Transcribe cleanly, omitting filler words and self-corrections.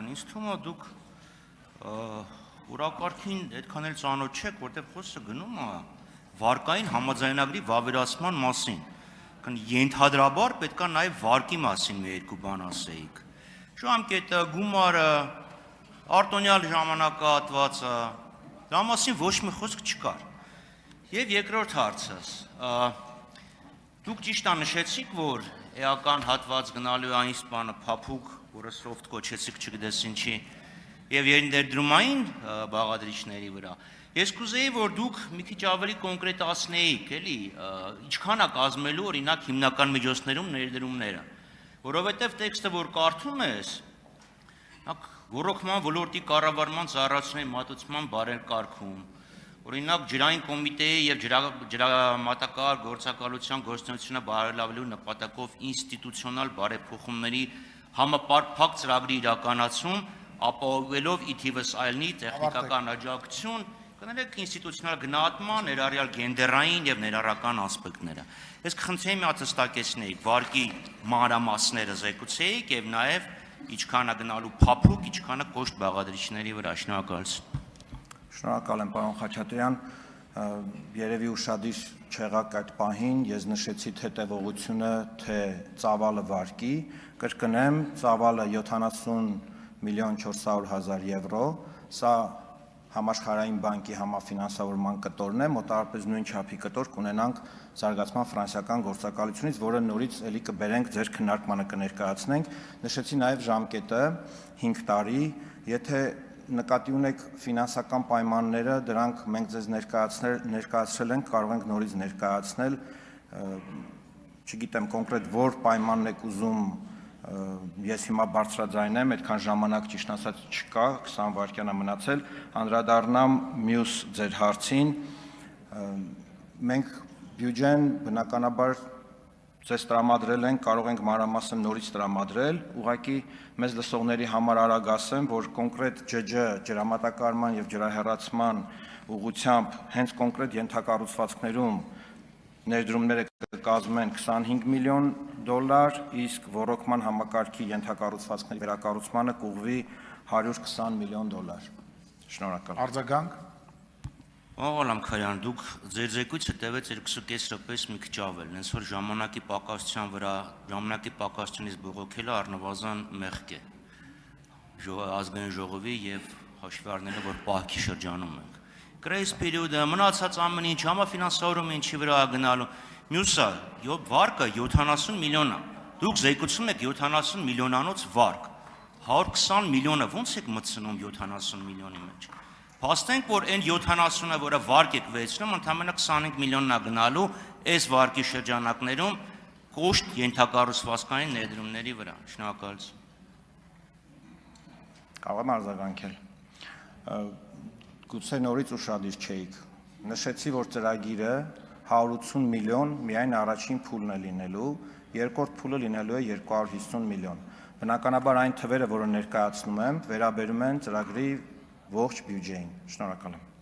Ինձ թվում է դուք ուրակարգին այդքան էլ ծանոթ չեք, որտեղ խոսքը գնում է վարկային համաձայնագրի վավերացման մասին։ Ենթադրաբար պետք է նաև վարկի մասին մի երկու բան ասեիք։ Ժամկետը, գումարը, արտոնյալ ժամանակահատվածը, դրա մասին ոչ մի խոսք չկար։ Եվ երկրորդ հարցս, դուք ճիշտ է նշեցիք, որ էական հատված գնալու այն բանը փափուկ, որը soft կոչեցիք չգիտես ինչի, եւ ներդրումային բաղադրիչների վրա։ Ես կուզեի, որ դուք մի քիչ ավելի կոնկրետացնեիք, էլի, ինչքան է կազմելու օրինակ հիմնական միջոցներում ներդրումները, որովհետեւ տեքստը, որ կարդում ես, ռոռոկման ոլորտի կառավարման ծառայությունների մատուցման բարեկարգում, օրինակ ջրային կոմիտեի եւ ջրամատակարար գործակալության գործունեությունը բարելավելու նպատակով ինստիտուցիոնալ բարեփոխումների համապարփակ ծրագրի իրականացում, ապահովելով ի թիվս այլնի տեխնիկական աջակցություն, կներեք ինստիտուցիոնալ գնահատման, ներառյալ գենդերային եւ ներառական ասպեկտները։ Ես կխնդրեի մի հատ հստակեցնեիք վարկի մանրամասները զեկուցեիք եւ նաեւ ինչքան է գնալու փափուկ, ինչքան է կոշտ բաղադրիչների վրա։ Շնորհակալություն։ Շնորհակալ եմ, պարոն Խաչատրյան, երևի ուշադիր չեղաք այդ պահին, ես նշեցի թե տևողությունը, թե ծավալը վարկի, կրկնեմ, ծավալը 70 միլիոն 400 հազար եվրո, սա համաշխարհային բանկի համաֆինանսավորման կտորն է, մոտավորապես նույն չափի կտոր կունենանք զարգացման ֆրանսիական գործակալությունից, որը նորից էլի կբերենք ձեր քննարկմանը կներկայացնենք, նշեցի նաև ժամկետը 5 տարի, եթե նկատի ունեք ֆինանսական պայմանները, դրանք մենք ձեզ ներկայացրել ենք, կարող ենք նորից ներկայացնել, չգիտեմ կոնկրետ որ պայմանն եք ուզում, ես հիմա բարձրաձայնեմ, այդքան ժամանակ ճիշտ ասած չկա, 20 վայրկյան է մնացել, անդրադառնամ մյուս ձեր հարցին, մենք բյուջեն բնականաբար ձեզ տրամադրել ենք, կարող ենք մանրամասն նորից տրամադրել, ուղղակի մեզ լսողների համար արագ ասեմ, որ կոնկրետ ջջը ջրամատակարարման եւ ջրահեռացման ուղղությամբ հենց կոնկրետ ենթակառուցվածքներում ներդրումները կկազմեն 25 միլիոն դոլար, իսկ ռոռոկման համակարգի ենթակառուցվածքների վերակառուցմանը կուղղվի 120 միլիոն դոլար։ Շնորհակալ։ Արձագանք։ Ալամքարյան, դուք ձեր զեկույցը տևեց 2.5 րոպեից մի քիչ ավել, հենց որ ժամանակի պակասության վրա, ժամանակի պակասությունից բողոքելը առնվազն մեղք է ազգային ժողովի եւ հաշվի առնելով, որ պահքի շրջանում ենք։ Grace period-ը, մնացած ամեն ինչ, համաֆինանսավորումը ինչի վրա է գնալու։ Մյուսը, վարկը 70 միլիոն է։ Դուք զեկուցում եք 70 միլիոնանոց վարկ։ 120 միլիոնը ո՞նց եք մտցնում 70 միլիոնի մեջ։ Փաստենք, որ այն 70-ը, որը վարկ եք վերցնում, ընդամենը 25 միլիոնն է գնալու այս վարկի շրջանակներում կոշտ ենթակառուցվածքային ներդրումների վրա։ Շնորհակալություն։ Կարող եմ արձագանքել։ Գուցե նորից ուշադիր չէիք։ Նշեցի, որ ծրագիրը 180 միլիոն միայն առաջին փուլն է լինելու, երկրորդ փուլը լինելու է 250 միլիոն։ Բնականաբար այն թվերը, որը ներկայացնում եմ, վերաբերում են ծրագրի ողջ բյուջեին։ Շնորհակալ եմ։